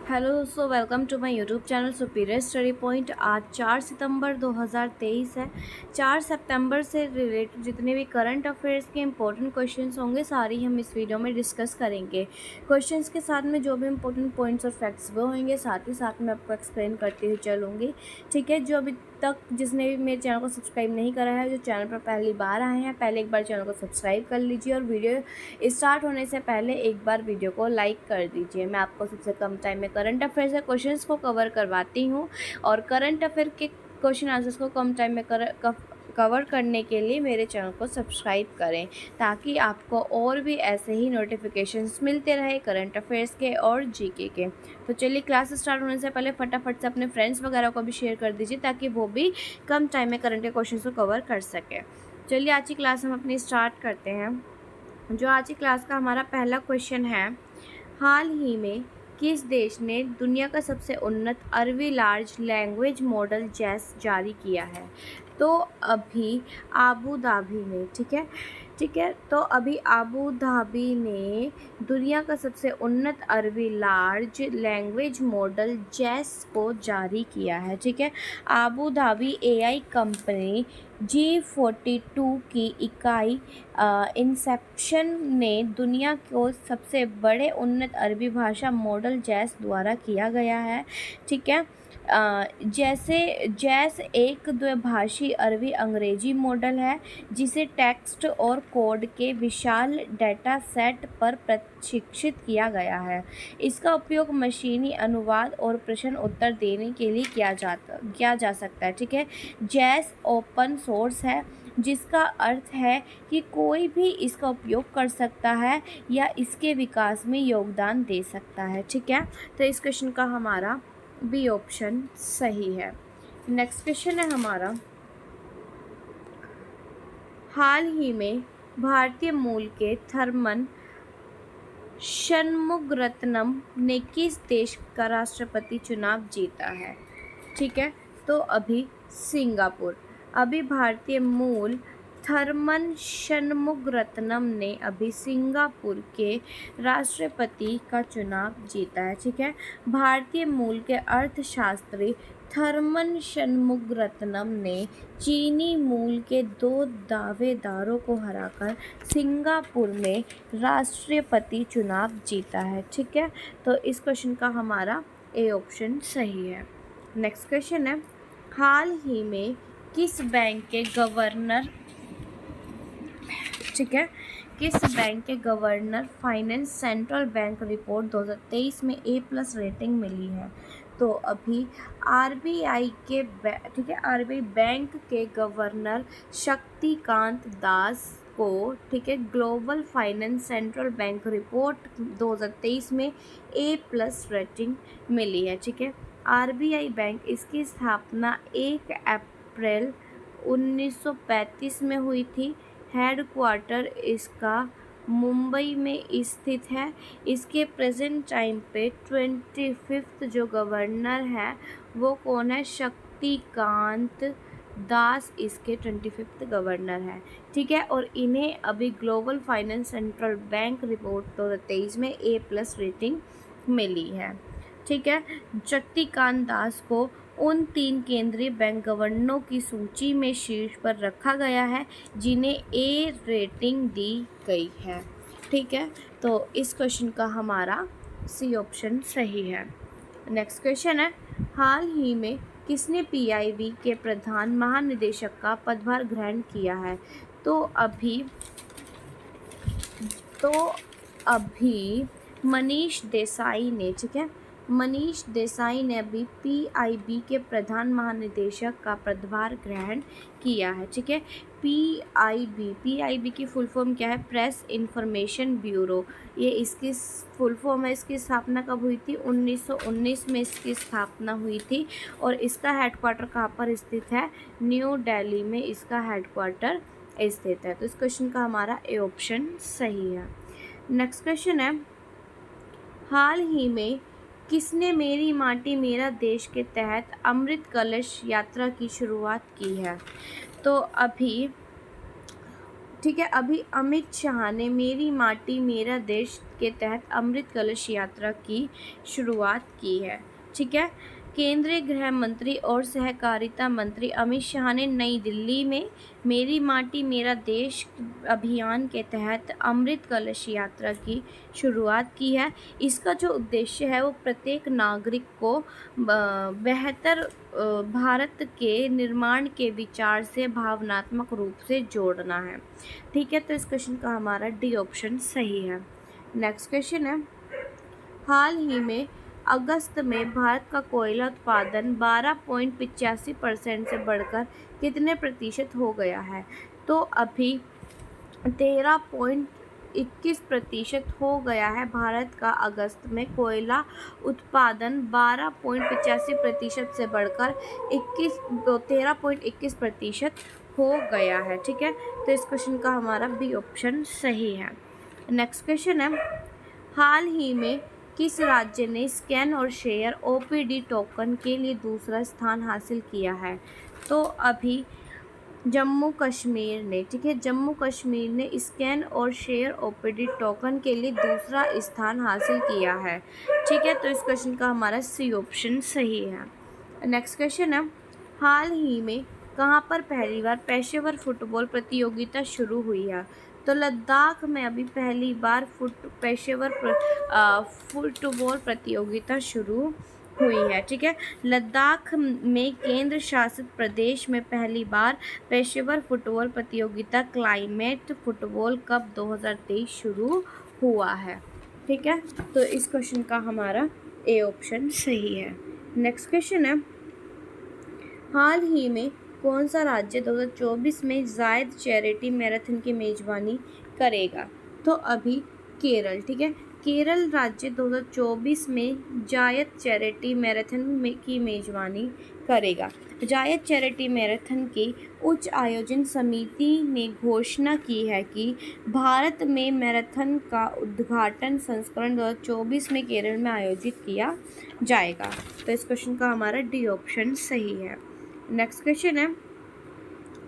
Hello दोस्तों, welcome to my YouTube channel superior study point. आज 4 सितंबर 2023 है। 4 सितंबर से रिलेटेड जितने भी करंट अफेयर्स के इंपॉर्टेंट क्वेश्चंस होंगे सारी हम इस वीडियो में डिस्कस करेंगे। क्वेश्चंस के साथ में जो भी इंपॉर्टेंट पॉइंट्स और फैक्ट्स वो होंगे साथ ही साथ मैं आपको एक्सप्लेन करती हुई चलूँगी। ठीक है, जो अभी तक जिसने भी मेरे चैनल को सब्सक्राइब नहीं करा है, जो चैनल पर पहली बार आए हैं, पहले एक बार चैनल को सब्सक्राइब कर लीजिए और वीडियो स्टार्ट होने से पहले एक बार वीडियो को लाइक कर दीजिए। मैं आपको सबसे कम टाइम में करंट अफेयर से क्वेश्चंस को कवर करवाती हूँ और करंट अफेयर के क्वेश्चन आंसर्स को कम टाइम में कवर करने के लिए मेरे चैनल को सब्सक्राइब करें ताकि आपको और भी ऐसे ही नोटिफिकेशंस मिलते रहे करंट अफेयर्स के और जीके के। तो चलिए, क्लास स्टार्ट होने से पहले फटाफट से अपने फ्रेंड्स वगैरह को भी शेयर कर दीजिए ताकि वो भी कम टाइम में करंट के क्वेश्चन को कवर कर सकें। चलिए, आज की क्लास हम अपनी स्टार्ट करते हैं। जो आज की क्लास का हमारा पहला क्वेश्चन है, हाल ही में किस देश ने दुनिया का सबसे उन्नत अरबी लार्ज लैंग्वेज मॉडल जैस जारी किया है? तो अभी आबू धाबी ने, ठीक है, तो अभी आबू धाबी ने दुनिया का सबसे उन्नत अरबी लार्ज लैंग्वेज मॉडल जैस को जारी किया है। ठीक है, Abu Dhabi AI company G42 की इकाई इंसेप्शन ने दुनिया को सबसे बड़े उन्नत अरबी भाषा मॉडल जैस द्वारा किया गया है। ठीक है, जैस एक द्विभाषी अरबी अंग्रेजी मॉडल है जिसे टेक्स्ट और कोड के विशाल डेटा सेट पर प्रशिक्षित किया गया है। इसका उपयोग मशीनी अनुवाद और प्रश्न उत्तर देने के लिए किया जा सकता है। ठीक है, जैस ओपन सोर्स है जिसका अर्थ है कि कोई भी इसका उपयोग कर सकता है या इसके विकास में योगदान दे सकता है। ठीक है, तो इस क्वेश्चन का हमारा बी ऑप्शन सही है। नेक्स्ट क्वेश्चन है हमारा, हाल ही में भारतीय मूल के थर्मन षणमुगरत्नम ने किस देश का राष्ट्रपति चुनाव जीता है? ठीक है, तो अभी सिंगापुर। अभी भारतीय मूल थर्मन षणमुगरत्नम ने अभी सिंगापुर के राष्ट्रपति का चुनाव जीता है। ठीक है, भारतीय मूल के अर्थशास्त्री थर्मन षणमुगरत्नम ने चीनी मूल के 2 दावेदारों को हराकर सिंगापुर में राष्ट्रपति चुनाव जीता है। ठीक है, तो इस क्वेश्चन का हमारा ए ऑप्शन सही है। नेक्स्ट क्वेश्चन है, हाल ही में किस बैंक के गवर्नर, ठीक है, किस बैंक के governor finance central bank report 2023 में A+ रेटिंग मिली है? तो अभी आरबीआई के ठीक है, आरबीआई बैंक के गवर्नर शक्तिकांत दास को, ठीक है, global finance central bank report 2023 में A+ रेटिंग मिली है। ठीक है, आरबीआई बैंक, इसकी स्थापना 1 अप्रैल 1935 में हुई थी। हेडक्वार्टर इसका मुंबई में स्थित है। इसके प्रेजेंट टाइम पे 25th जो गवर्नर है वो कौन है? शक्तिकांत दास इसके 25th गवर्नर है। ठीक है, और इन्हें अभी global finance central bank report 2023 में A+ रेटिंग मिली है। ठीक है, शक्तिकांत दास को उन 3 केंद्रीय बैंक गवर्नरों की सूची में शीर्ष पर रखा गया है जिन्हें A रेटिंग दी गई है। ठीक है, तो इस क्वेश्चन का हमारा सी ऑप्शन सही है। नेक्स्ट क्वेश्चन है, हाल ही में किसने PIB के प्रधान महानिदेशक का पदभार ग्रहण किया है? तो अभी मनीष देसाई ने, ठीक है, मनीष देसाई ने अभी PIB के प्रधान महानिदेशक का पदभार ग्रहण किया है। ठीक है, PIB की फुल फॉर्म क्या है? Press information bureau. ये इसकी फुल फॉर्म है। इसकी स्थापना कब हुई थी? 1919 में इसकी स्थापना हुई थी और इसका हेडक्वार्टर कहाँ पर स्थित है? न्यू दिल्ली में इसका हेडक्वार्टर स्थित है। तो इस क्वेश्चन का हमारा ए ऑप्शन सही है। नेक्स्ट क्वेश्चन है, हाल ही में किसने मेरी माटी मेरा देश के तहत अमृत कलश यात्रा की शुरुआत की है? तो अभी ठीक है, अभी अमित शाह ने मेरी माटी मेरा देश के तहत अमृत कलश यात्रा की शुरुआत की है। ठीक है, केंद्रीय गृह मंत्री और सहकारिता मंत्री अमित शाह ने नई दिल्ली में मेरी माटी मेरा देश अभियान के तहत अमृत कलश यात्रा की शुरुआत की है। इसका जो उद्देश्य है वो प्रत्येक नागरिक को बेहतर भारत के निर्माण के विचार से भावनात्मक रूप से जोड़ना है। ठीक है, तो इस क्वेश्चन का हमारा डी ऑप्शन सही है। नेक्स्ट क्वेश्चन है, हाल ही में अगस्त में भारत का कोयला उत्पादन 12.85% से बढ़कर कितने प्रतिशत हो गया है? तो अभी 13.21% हो गया है। भारत का अगस्त में कोयला उत्पादन 12.85% से बढ़कर 13.21% हो गया है। ठीक है, तो इस क्वेश्चन का हमारा बी ऑप्शन सही है। नेक्स्ट क्वेश्चन है, हाल ही में किस राज्य ने स्कैन और शेयर ओपीडी टोकन के लिए दूसरा स्थान हासिल किया है? तो अभी जम्मू कश्मीर ने, ठीक है, जम्मू कश्मीर ने स्कैन और शेयर ओपीडी टोकन के लिए दूसरा स्थान हासिल किया है। ठीक है, तो इस क्वेश्चन का हमारा सी ऑप्शन सही है। नेक्स्ट क्वेश्चन है, हाल ही में कहाँ पर पहली बार पेशेवर फुटबॉल प्रतियोगिता शुरू हुई है? तो लद्दाख में अभी पहली बार पेशेवर फुटबॉल प्रतियोगिता शुरू हुई है। ठीक है, लद्दाख में केंद्र शासित प्रदेश में पहली बार पेशेवर फुटबॉल प्रतियोगिता क्लाइमेट फुटबॉल कप 2023 शुरू हुआ है। ठीक है, तो इस क्वेश्चन का हमारा ए ऑप्शन सही है। नेक्स्ट क्वेश्चन है, हाल ही में कौन सा राज्य 2024 में जायद चैरिटी मैराथन की मेजबानी करेगा? तो अभी केरल। ठीक है, केरल राज्य 2024 में जायद चैरिटी मैराथन की मेजबानी करेगा। जायद चैरिटी मैराथन की उच्च आयोजन समिति ने घोषणा की है कि भारत में मैराथन का उद्घाटन संस्करण 2024 में केरल में आयोजित किया जाएगा। तो इस क्वेश्चन का हमारा डी ऑप्शन सही है। नेक्स्ट क्वेश्चन है,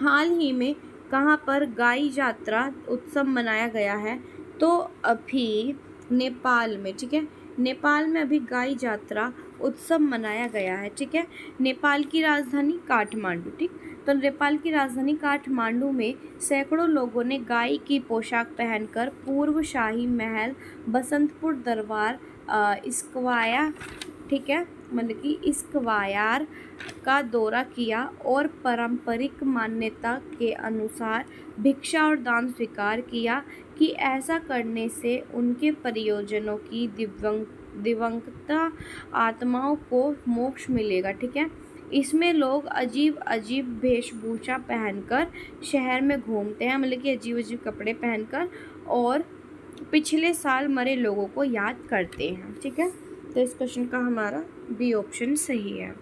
हाल ही में कहाँ पर गाई यात्रा उत्सव मनाया गया है? तो अभी नेपाल में। ठीक है, नेपाल में अभी गाई यात्रा उत्सव मनाया गया है। ठीक है, नेपाल की राजधानी काठमांडू। ठीक, तो नेपाल की राजधानी काठमांडू में सैकड़ों लोगों ने गाय की पोशाक पहनकर पूर्व शाही महल बसंतपुर दरबार स्क्वायर, ठीक है, मतलब कि स्क्वायर का दौरा किया और पारंपरिक मान्यता के अनुसार भिक्षा और दान स्वीकार किया कि ऐसा करने से उनके परिजनों की दिवंगत आत्माओं को मोक्ष मिलेगा। ठीक है, इसमें लोग अजीब अजीब वेशभूषा पहनकर शहर में घूमते हैं, मतलब कि अजीब अजीब कपड़े पहनकर, और पिछले साल मरे लोगों को याद करते हैं। ठीक है, तो इस क्वेश्चन का हमारा बी ऑप्शन सही है।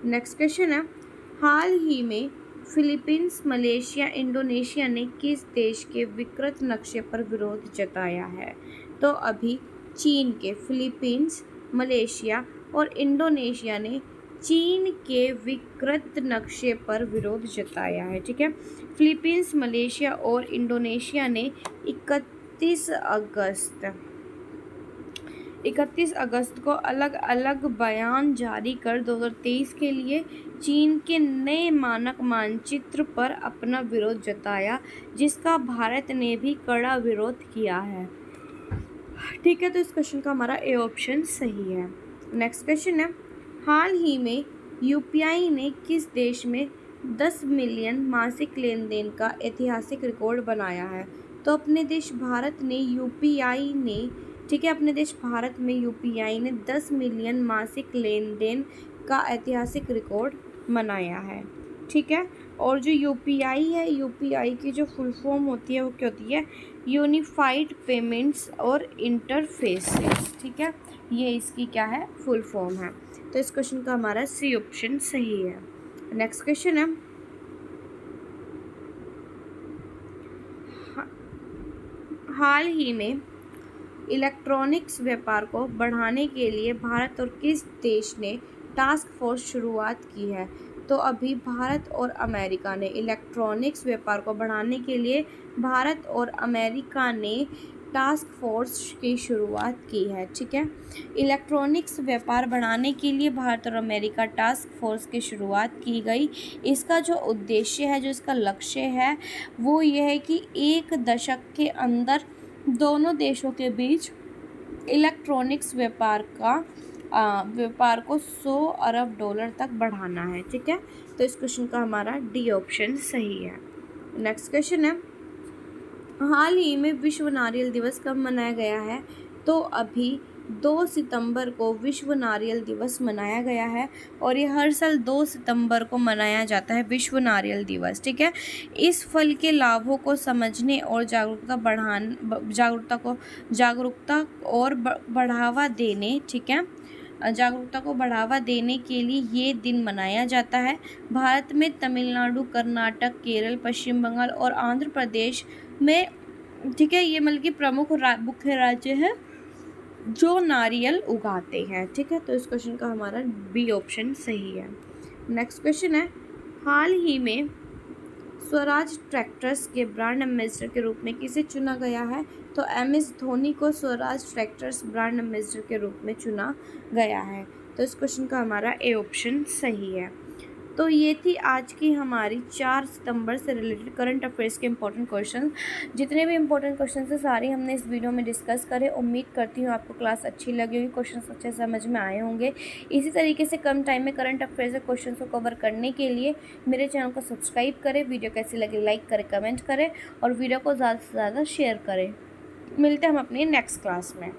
नेक्स्ट क्वेश्चन है, हाल ही में फिलीपींस, मलेशिया, इंडोनेशिया ने किस देश के विकृत नक्शे पर विरोध जताया है? तो अभी चीन के, फिलीपींस, मलेशिया और इंडोनेशिया ने चीन के विकृत नक्शे पर विरोध जताया है। ठीक है, फिलीपींस, मलेशिया और इंडोनेशिया ने 31 अगस्त को अलग अलग बयान जारी कर 2023 के लिए चीन के नए मानक मानचित्र पर अपना विरोध जताया, जिसका भारत ने भी कड़ा विरोध किया है। ठीक है, तो इस क्वेश्चन का हमारा ए ऑप्शन सही है। नेक्स्ट क्वेश्चन है, हाल ही में यूपीआई ने किस देश में 10 मिलियन मासिक लेन देन का ऐतिहासिक रिकॉर्ड बनाया है? तो अपने देश भारत में यूपीआई ने 10 मिलियन मासिक लेन देन का ऐतिहासिक रिकॉर्ड बनाया है। ठीक है, और जो यूपीआई है, यूपीआई की जो फुल फॉर्म होती है वो क्या होती है? यूनिफाइड पेमेंट्स और इंटरफेसेस। ठीक है, ये इसकी क्या है? फुल फॉर्म है। तो इस क्वेश्चन का हमारा सी ऑप्शन सही है। नेक्स्ट क्वेश्चन है, हाल ही में इलेक्ट्रॉनिक्स व्यापार को बढ़ाने के लिए भारत और किस देश ने टास्क फोर्स शुरुआत की है? तो अभी भारत और अमेरिका ने इलेक्ट्रॉनिक्स व्यापार को बढ़ाने के लिए भारत और अमेरिका ने टास्क फोर्स की शुरुआत की है। ठीक है, इलेक्ट्रॉनिक्स व्यापार बढ़ाने के लिए भारत और अमेरिका टास्क फोर्स की शुरुआत की गई। इसका जो उद्देश्य है, जो इसका लक्ष्य है, वो ये है कि 1 दशक के अंदर दोनों देशों के बीच इलेक्ट्रॉनिक्स व्यापार को 100 अरब डॉलर तक बढ़ाना है। ठीक है, तो इस क्वेश्चन का हमारा डी ऑप्शन सही है। नेक्स्ट क्वेश्चन है, हाल ही में विश्व नारियल दिवस कब मनाया गया है? तो अभी 2 सितंबर को विश्व नारियल दिवस मनाया गया है और ये हर साल 2 सितंबर को मनाया जाता है विश्व नारियल दिवस। ठीक है, इस फल के लाभों को समझने और जागरूकता और बढ़ावा देने, ठीक है, जागरूकता को बढ़ावा देने के लिए ये दिन मनाया जाता है। भारत में तमिलनाडु, कर्नाटक, केरल, पश्चिम बंगाल और आंध्र प्रदेश में, ठीक है, ये मतलब कि प्रमुख मुख्य राज्य है जो नारियल उगाते हैं। ठीक है, तो इस क्वेश्चन का हमारा बी ऑप्शन सही है। नेक्स्ट क्वेश्चन है, हाल ही में स्वराज ट्रैक्टर्स के ब्रांड एम्बेसडर के रूप में किसे चुना गया है? तो MS धोनी को स्वराज ट्रैक्टर्स ब्रांड एम्बेसडर के रूप में चुना गया है। तो इस क्वेश्चन का हमारा ए ऑप्शन सही है। तो ये थी आज की हमारी 4 सितंबर से रिलेटेड करंट अफेयर्स के इंपॉर्टेंट क्वेश्चन। जितने भी इंपॉर्टेंट क्वेश्चन है सारे हमने इस वीडियो में डिस्कस करे। उम्मीद करती हूँ आपको क्लास अच्छी लगी होगी, क्वेश्चन अच्छे समझ में आए होंगे। इसी तरीके से कम टाइम में करंट अफेयर्स के क्वेश्चन को कवर करने के लिए मेरे चैनल को सब्सक्राइब करें, वीडियो कैसी लगी लाइक करें, कमेंट करें और वीडियो को ज़्यादा से ज़्यादा शेयर करें। मिलते हैं हम अपनी नेक्स्ट क्लास में।